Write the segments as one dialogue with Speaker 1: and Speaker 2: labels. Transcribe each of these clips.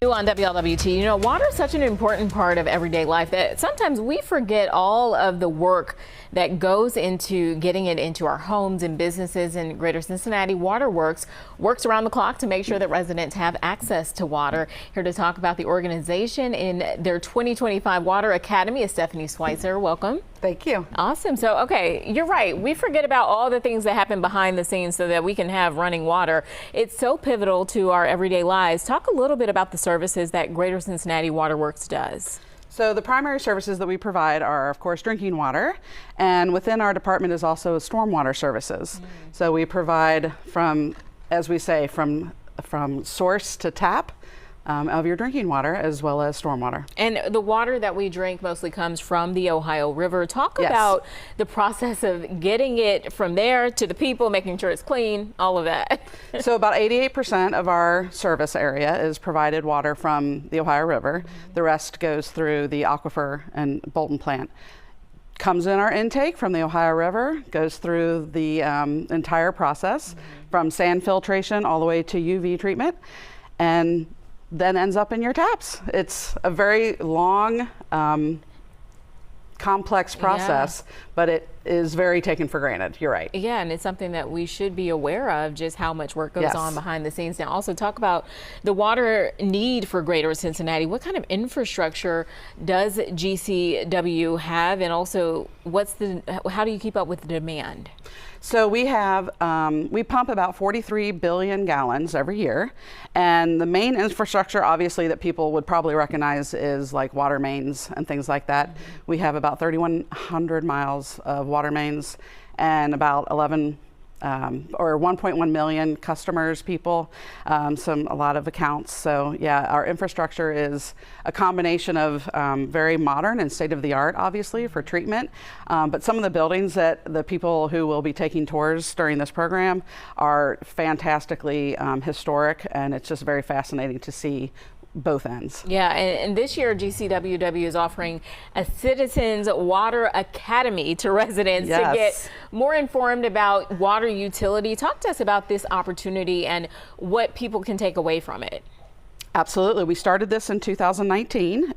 Speaker 1: On WLWT, you know, water is such an important part of everyday life that sometimes we forget all of the work that goes into getting it into our homes and businesses. In Greater Cincinnati, Waterworks works around the clock to make sure that residents have access to water. Here to talk about the organization in their 2025 Water Academy is Stephanie Schweitzer. Welcome.
Speaker 2: Thank you.
Speaker 1: Awesome. So, okay, you're right. We forget about all the things that happen behind the scenes so that we can have running water. It's so pivotal to our everyday lives. Talk a little bit about the services that Greater Cincinnati Waterworks does.
Speaker 2: So the primary services that we provide are, of course, drinking water, and within our department is also stormwater services. So we provide from, as we say, from source to tap of your drinking water, as well as stormwater.
Speaker 1: And the water that we drink mostly comes from the Ohio River. Talk about the process of getting it from there to the people, making sure it's clean, all of that.
Speaker 2: So about 88% of our service area is provided water from the Ohio River. The rest goes through the aquifer and Bolton plant. Comes in our intake from the Ohio River, goes through the entire process from sand filtration all the way to UV treatment, and then ends up in your taps. It's a very long, complex process, but it is very taken for granted. You're right.
Speaker 1: Yeah, and it's something that we should be aware of, just how much work goes on behind the scenes. Now, also talk about the water need for Greater Cincinnati. What kind of infrastructure does GCW have, and also how do you keep up with the demand?
Speaker 2: So we have, we pump about 43 billion gallons every year. And the main infrastructure, obviously, that people would probably recognize is like water mains and things like that. We have about 3,100 miles of water mains and about 1.1 million customers, people, a lot of accounts. So yeah, our infrastructure is a combination of very modern and state-of-the-art, obviously, for treatment. But some of the buildings that the people who will be taking tours during this program are fantastically historic, and it's just very fascinating to see both ends.
Speaker 1: Yeah, and this year GCWW is offering a Citizens Water Academy to residents to get more informed about water utility. Talk to us about this opportunity and what people can take away from it.
Speaker 2: Absolutely. We started this in 2019.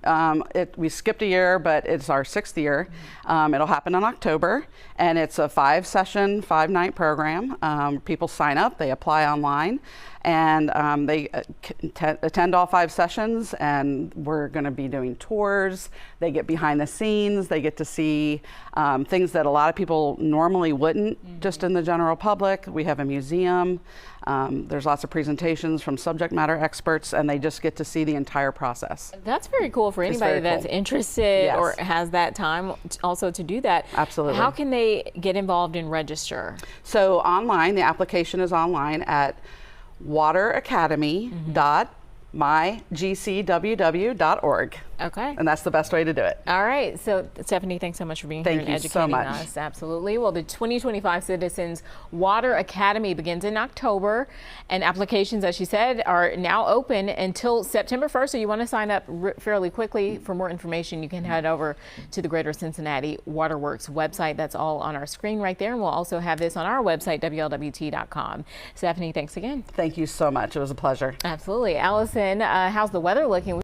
Speaker 2: We skipped a year, but it's our 6th year. It'll happen in October, and it's a 5-session, 5-night program. People sign up, they apply online, and they attend all 5 sessions, and we're going to be doing tours. They get behind the scenes. They get to see things that a lot of people normally wouldn't, just in the general public. We have a museum. There's lots of presentations from subject matter experts, and they just get to see the entire process.
Speaker 1: That's very cool for anybody that's interested or has that time also to do that.
Speaker 2: Absolutely.
Speaker 1: How can they get involved and register?
Speaker 2: So online, the application is online at wateracademy.mygcww.org.
Speaker 1: Okay.
Speaker 2: And that's the best way to do it.
Speaker 1: All right. So, Stephanie, thanks so much for being here and educating us. Absolutely. Well, the 2025 Citizens Water Academy begins in October, and applications, as she said, are now open until September 1st. So you want to sign up fairly quickly. For more information, you can head over to the Greater Cincinnati Waterworks website. That's all on our screen right there. And we'll also have this on our website, WLWT.com. Stephanie, thanks again.
Speaker 2: Thank you so much. It was a pleasure.
Speaker 1: Absolutely. Allison, how's the weather looking?